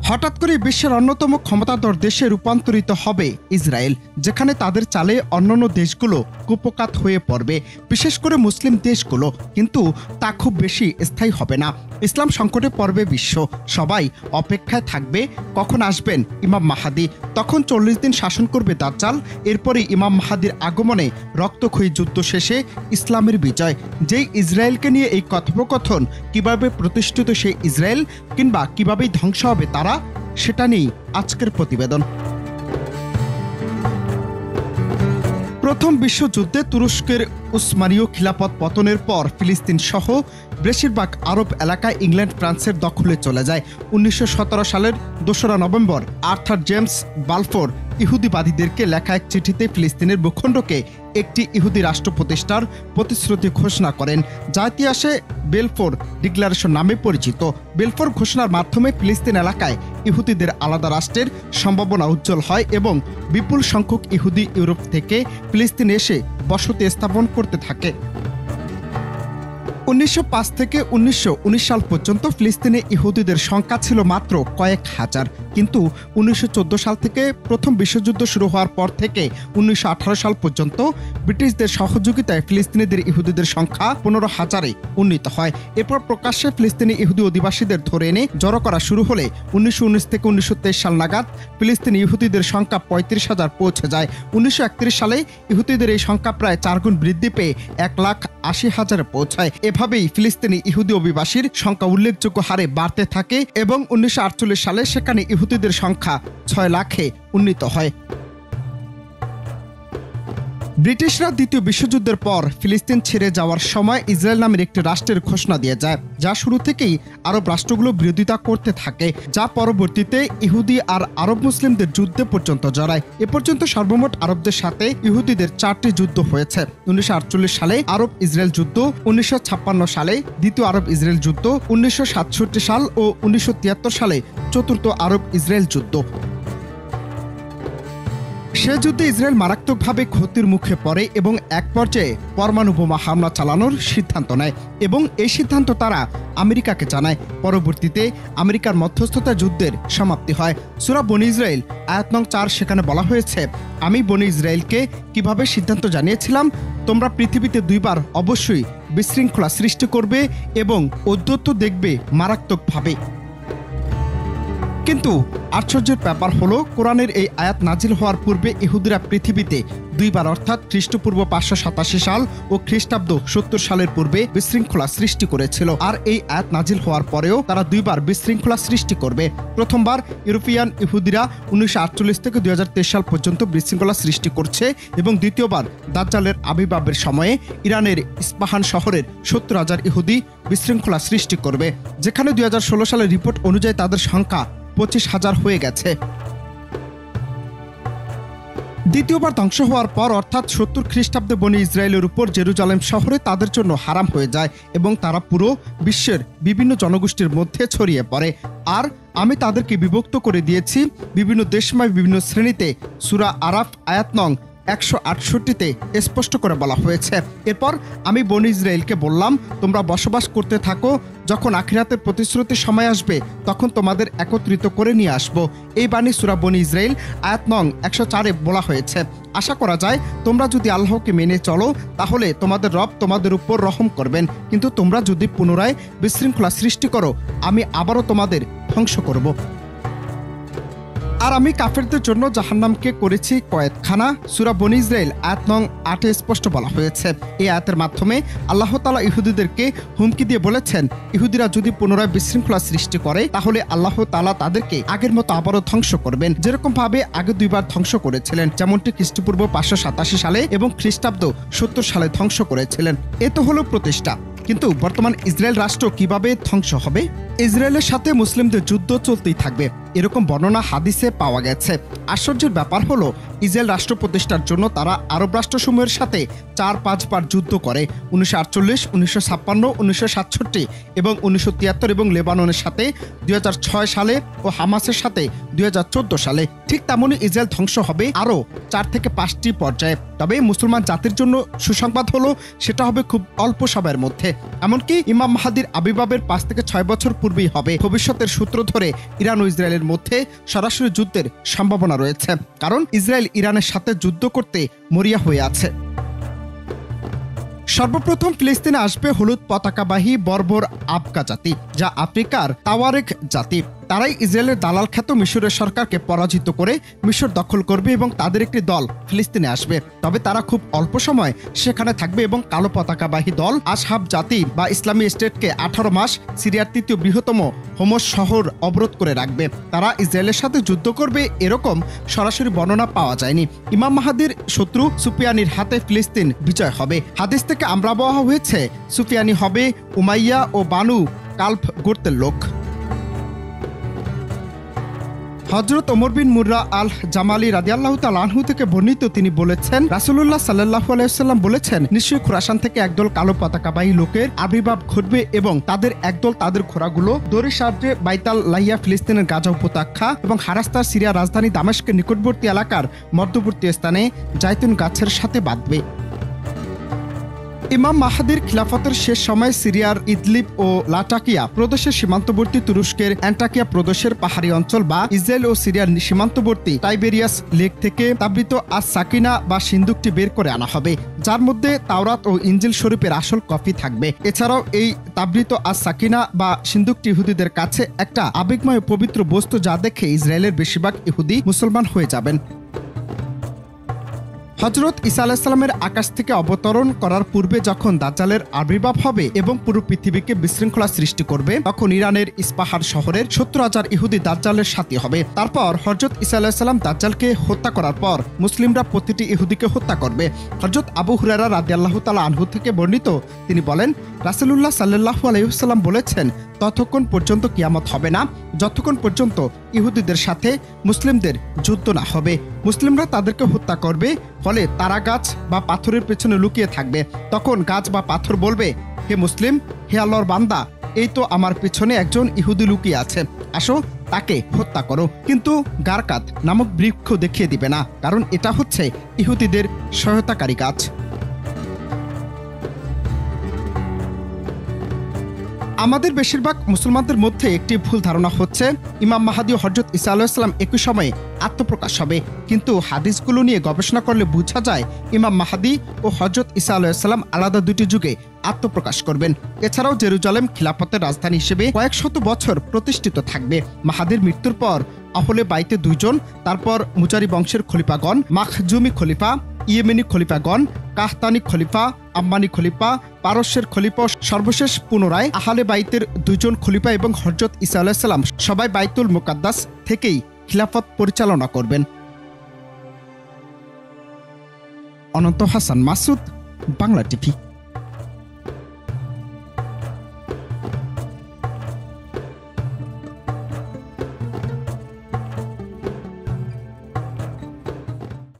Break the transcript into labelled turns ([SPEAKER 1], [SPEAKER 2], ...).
[SPEAKER 1] হঠাৎ করে বিশ্বের অন্যতম ক্ষমতাধর দেশে রূপান্তরিত হবে ইসরায়েল, যেখানে তাদের চালে অন্যান্য দেশগুলো কুপোকাত হয়ে পড়বে, বিশেষ করে মুসলিম দেশগুলো। কিন্তু তা খুব বেশি স্থায়ী হবে না। ইসলাম সংকটে পড়বে বিশ্ব। সবাই অপেক্ষায় থাকবে কখন আসবেন ইমাম মাহাদি। তখন 40 দিন শাসন করবে দাজ্জাল। এরপরে ইমাম মাহাদির আগমনে রক্তক্ষয়ী যুদ্ধ শেষে ইসলামের বিজয়। যেই ইসরায়েলকে নিয়ে এই কথোপকথন, কিভাবে প্রতিষ্ঠিত সেই ইসরায়েল কিংবা কিভাবেই ধ্বংস হবে তারা, সেটা নিয়েই আজকের প্রতিবেদন। প্রথম বিশ্বযুদ্ধে তুরস্কের উসমানীয় খিলাফত পতনের পর ফিলিস্তিন সহ বেশিরভাগ আরব এলাকায় ইংল্যান্ড ফ্রান্সের দখলে চলে যায়। 1917 সালের 2রা নভেম্বর আর্থার জেমস বালফোর ইহুদিবাদীদেরকে লেখা এক চিঠিতে ফিলিস্তিনের ভূখণ্ডকে একটি ইহুদি রাষ্ট্র প্রতিষ্ঠার প্রতিশ্রুতি ঘোষণা করেন, যা ইতিহাসে বেলফোর ডিক্লারেশন নামে পরিচিত। বেলফোর ঘোষণার মাধ্যমে ফিলিস্তিন এলাকায় ইহুদিদের আলাদা রাষ্ট্রের সম্ভাবনা উজ্জ্বল হয় এবং বিপুল সংখ্যক ইহুদি ইউরোপ থেকে ফিলিস্তিনে এসে বসতি স্থাপন করতে থাকে। 1905 থেকে 1919 সাল পর্যন্ত ফিলিস্তিনে ইহুদিদের সংখ্যা ছিল মাত্র কয়েক হাজার। কিন্তু 1914 সাল থেকে প্রথম বিশ্বযুদ্ধ শুরু হওয়ার পর থেকে 1918 সাল পর্যন্ত ব্রিটিশদের সহযোগিতায় ফিলিস্তিনিদের ইহুদিদের সংখ্যা 15,000-এ উন্নীত হয়। এরপর প্রকাশ্যে ফিলিস্তিনি ইহুদি অধিবাসীদের ধরে এনে জড়ো করা শুরু হলে 1919 থেকে 1923 সাল নাগাদ ফিলিস্তিনি ইহুদিদের সংখ্যা 35,000 পৌঁছে যায়। 1931 সালে ইহুদিদের এই সংখ্যা প্রায় 4 গুণ বৃদ্ধি পেয়ে 1,80,000-এ পৌঁছায়। এভাবেই ফিলিস্তিনি ইহুদি অভিবাসীর সংখ্যা উল্লেখযোগ্য হারে বাড়তে থাকে এবং 1948 সালে সেখানে ইহুদিদের সংখ্যা 6 লাখে উন্নীত হয়। ব্রিটিশরা দ্বিতীয় বিশ্বযুদ্ধের পর ফিলিস্তিন ছেড়ে যাওয়ার সময় ইসরায়েল নামের একটি রাষ্ট্রের ঘোষণা দিয়ে যায়, যা শুরু থেকেই আরব রাষ্ট্রগুলো বিরোধিতা করতে থাকে, যা পরবর্তীতে ইহুদি আর আরব মুসলিমদের যুদ্ধে পর্যন্ত জড়ায়। এ পর্যন্ত সর্বমোট আরবদের সাথে ইহুদিদের 4টি যুদ্ধ হয়েছে। 1948 সালে আরব ইসরায়েল যুদ্ধ, 1956 সালে দ্বিতীয় আরব ইসরায়েল যুদ্ধ, 1967 সাল ও 1973 সালে চতুর্থ আরব ইসরায়েল যুদ্ধ। সে যুদ্ধে ইসরায়েল মারাত্মকভাবে ক্ষতির মুখে পড়ে এবং এক পর্যায়ে পরমাণু বোমা হামলা চালানোর সিদ্ধান্ত নেয় এবং এই সিদ্ধান্ত তারা আমেরিকাকে জানায়। পরবর্তীতে আমেরিকার মধ্যস্থতা যুদ্ধের সমাপ্তি হয়। সূরা বনী ইসরাইল আয়াত নং 4 সেখানে বলা হয়েছে, আমি বনী ইসরায়েলকে কিভাবে সিদ্ধান্ত জানিয়েছিলাম, তোমরা পৃথিবীতে 2 বার অবশ্যই বিশৃঙ্খলা সৃষ্টি করবে এবং ঔদ্ধত্য দেখবে মারাত্মকভাবে। কিন্তু আশ্চর্যের ব্যাপার হলো, কোরআনের এই আয়াত নাজিল হওয়ার পূর্বে ইহুদিরা পৃথিবীতে 2 বার অর্থাৎ খ্রিস্টপূর্ব 587 সাল ও খ্রিস্টাব্দ 70 সালের পূর্বে বিশৃঙ্খলা সৃষ্টি করেছিল। আর এই আয়াত নাজিল হওয়ার পরেও তারা 2 বার বিশৃঙ্খলা সৃষ্টি করবে। প্রথমবার ইউরোপিয়ান ইহুদিরা 1948 থেকে 2023 সাল পর্যন্ত বিশৃঙ্খলা সৃষ্টি করছে এবং দ্বিতীয়বার দাজ্জালের আবির্ভাবের সময়ে ইরানের ইস্পাহান শহরের 70,000 ইহুদি বিশৃঙ্খলা সৃষ্টি করবে, যেখানে 2016 সালের রিপোর্ট অনুযায়ী তাদের সংখ্যা 25,000 হয়ে গেছে। দ্বিতীয়বার ধ্বংস হওয়ার পর অর্থাৎ 70 খ্রিস্টাব্দে বনী ইসরায়েলের উপর জেরুজালেম শহরে তাদের জন্য হারাম হয়ে যায় এবং তারা পুরো বিশ্বের বিভিন্ন জনগোষ্ঠীর মধ্যে ছড়িয়ে পড়ে। আর আমি তাদেরকে বিভক্ত করে দিয়েছি বিভিন্ন দেশময় বিভিন্ন শ্রেণীতে। সূরা আরাফ আয়াত নং 168-তে স্পষ্ট করে বলা হয়েছে, এরপর আমি বনী ইসরায়েলকে বললাম, তোমরা বসবাস করতে থাকো, যখন আখিরাতের প্রতিশ্রুতির সময় আসবে তখন তোমাদের একত্রিত করে নিয়ে আসবো। এই বাণী সূরা বনী ইসরায়েল আয়াত নং 104-এ বলা হয়েছে। আশা করা যায় তোমরা যদি আল্লাহকে মেনে চলো তাহলে তোমাদের রব তোমাদের উপর রহম করবেন, কিন্তু তোমরা যদি পুনরায় বিশৃঙ্খলা সৃষ্টি করো আমি আবারও তোমাদের ধ্বংস করব। আর আমি কাফেরদের জন্য জাহান্নামকে করেছি কয়েদখানা। সূরা বনী ইসরায়েল আয়াত নং 8-এ স্পষ্ট বলা হয়েছে। এই আয়াতের মাধ্যমে আল্লাহ তাআলা ইহুদিদেরকে হুমকি দিয়ে বলেছেন, ইহুদিরা যদি পুনরায় বিশৃঙ্খলা সৃষ্টি করে তাহলে আল্লাহ তাআলা তাদেরকে আগের মতো আবারও ধ্বংস করবেন, যেরকম ভাবে আগে 2 বার ধ্বংস করেছিলেন, যেমনটি খ্রিস্টপূর্ব 587 সালে এবং খ্রিস্টাব্দ 70 সালে ধ্বংস করেছিলেন। এ তো হলো প্রতিষ্ঠা, কিন্তু বর্তমান ইসরায়েল রাষ্ট্র কিভাবে ধ্বংস হবে? ইসরায়েলের সাথে মুসলিমদের যুদ্ধ চলতেই থাকবে, এরকম বর্ণনা হাদিসে পাওয়া গেছে। আশ্চর্যের ব্যাপার হলো, ইসরায়েল রাষ্ট্র প্রতিষ্ঠার জন্য তারা আরব রাষ্ট্রসমূহের সাথে 4-5 বার যুদ্ধ করে। 1948, 1956, 1967 এবং 1973 এবং লেবাননের সাথে 2006 সালে ও হামাসের সাথে 2014 সালে। ঠিক তেমনই ইসরায়েল ধ্বংস হবে আরও 4 থেকে 5টি পর্যায়ে। তবে মুসলমান জাতির জন্য সুসংবাদ হলো, সেটা হবে খুব অল্প সময়ের মধ্যে। এমনকি ইমাম মাহাদির আবির্ভাবের 5 থেকে 6 বছর পূর্বেই হবে। ভবিষ্যতের সূত্র ধরে ইরান ও ইসরায়েলের ইসরায়েলের মধ্যে সরাসরি যুদ্ধের সম্ভাবনা রয়েছে, কারণ ইসরায়েল ইরানের সাথে যুদ্ধ করতে মরিয়া হয়ে আছে। সর্বপ্রথম ফিলিস্তিনে আসবে হলুদ পতাকাবাহী বর্বর আবকা জাতি, যা আফ্রিকার তাওয়ারেক জাতি। তারাই ইসরায়েলের দালাল খ্যাত মিশরের সরকারকে পরাজিত করে মিশর দখল করবে এবং তাদের একটি দল ফিলিস্তিনে আসবে। তবে তারা খুব অল্প সময় সেখানে থাকবে এবং কালো পতাকাবাহী দল আসহাব জাতি বা ইসলামী স্টেটকে 18 মাস সিরিয়ার তৃতীয় বৃহত্তম হোমস শহর অবরোধ করে রাখবে। তারা ইসরায়েলের সাথে যুদ্ধ করবে এরকম সরাসরি বর্ণনা পাওয়া যায়নি। ইমাম মাহাদির শত্রু সুফিয়ানির হাতে ফিলিস্তিন বিজয় হবে। হাদিস থেকে আমরা বলা হয়েছে সুফিয়ানি হবে উমাইয়া ও বানু কালফ গোত্রের লোক। হযরত ওমর বিন মুররা আল জামালি রাদিয়াল্লাহু তাআলা আনহু থেকে বর্ণিত, তিনি বলেছেন, রাসূলুল্লাহ সাল্লাল্লাহু আলাইহি ওয়াসাল্লাম বলেছেন, নিশ্চয়ই খুরাসান থেকে একদল কালো পতাকাবাহী লোকের আবির্ভাব ঘটবে এবং তাদের একদল তাদের ঘোড়াগুলো দড়ির সাহায্যে বাইতাল লাহিয়া ফিলিস্তিনের গাজা উপত্যকা এবং হারাস্তার সিরিয়া রাজধানী দামেস্কের নিকটবর্তী এলাকার মধ্যবর্তী স্থানে জাইতুন গাছের সাথে বাঁধবে। ইমাম মাহাদির খিলাফতের শেষ সময় সিরিয়ার ইদলিব ও লাটাকিয়া প্রদেশের সীমান্তবর্তী তুরস্কের অ্যান্টাকিয়া প্রদেশের পাহাড়ি অঞ্চল বা ইসরায়েল ও সিরিয়ার সীমান্তবর্তী টাইবেরিয়াস লেক থেকে তাবরিত আস সাকিনা বা সিন্দুকটি বের করে আনা হবে, যার মধ্যে তাওরাত ও ইনজিল শরীফের আসল কপি থাকবে। এছাড়াও এই তাবরিত আস সাকিনা বা সিন্দুকটি ইহুদিদের কাছে একটা আবেগময় পবিত্র বস্তু, যা দেখে ইসরায়েলের বেশিরভাগ ইহুদি মুসলমান হয়ে যাবেন। হযরত ঈসা আলাইহিস সালামের আকাশ থেকে অবতরণ করার পূর্বে যখন দাজ্জালের আবির্ভাব হবে এবং পুরো পৃথিবীকে বিশৃঙ্খলা সৃষ্টি করবে, তখন ইরানের ইস্পাহার শহরের 70,000 ইহুদি দাজ্জালের সাথী হবে। তারপর হযরত ঈসা আলাইহিস সালাম দাজ্জালকে হত্যা করার পর মুসলিমরা প্রতিটি ইহুদিকে হত্যা করবে। হযরত আবু হুরায়রা রাদিয়াল্লাহু তাআলা আনহু থেকে বর্ণিত, তিনি বলেন, রাসূলুল্লাহ সাল্লাল্লাহু আলাইহি ওয়াসাল্লাম বলেছেন, ততক্ষণ পর্যন্ত কিয়ামত হবে না যতক্ষণ পর্যন্ত ইহুদিদের সাথে মুসলিমদের যুদ্ধ না হবে। মুসলিমরা তাদেরকে হত্যা করবে, ফলে তারা গাছ বা পাথরের পেছনে লুকিয়ে থাকবে। তখন গাছ বা পাথর বলবে, হে মুসলিম, হে আল্লাহর বান্দা, এই তো আমার পিছনে একজন ইহুদি লুকিয়ে আছে, আসো তাকে হত্যা করো। কিন্তু গারকাত নামক বৃক্ষ দেখিয়ে দিবে না, কারণ এটা হচ্ছে ইহুদিদের সহায়তাকারী গাছ। আমাদের বেশিরভাগ মুসলমানদের মধ্যে একটি ভুল ধারণা হচ্ছে ইমাম মাহাদি ও হযরত ঈসা আলাইহিস সালাম একই সময়ে আত্মপ্রকাশ হবে, কিন্তু হাদিসগুলো নিয়ে গবেষণা করলে বোঝা যায় ইমাম মাহাদি ও হযরত ঈসা আলাইহিস সালাম আলাদা দুটি যুগে আত্মপ্রকাশ করবেন। এছাড়াও জেরুজালেম খিলাফতের রাজধানী হিসেবে কয়েক শত বছর প্রতিষ্ঠিত থাকবে। মাহাদির মৃত্যুর পর আহলে বাইতে 2 জন, তারপর মুজারি বংশের খলিফাগণ, মাখজুমি খলিফা, ইয়েমেনি খলিফাগণ, কাহতানি খলিফা, আম্মানি খলিফা, পারস্যের খলিফা, সর্বশেষ পুনরায় আহলে বাইতের 2 জন খলিফা এবং হযরত ঈসা আলাইহিস সালাম সবাই বাইতুল মুকাদ্দাস থেকেই খিলাফত পরিচালনা করবেন। অনন্ত হাসান মাসুদ, বাংলা টিভি।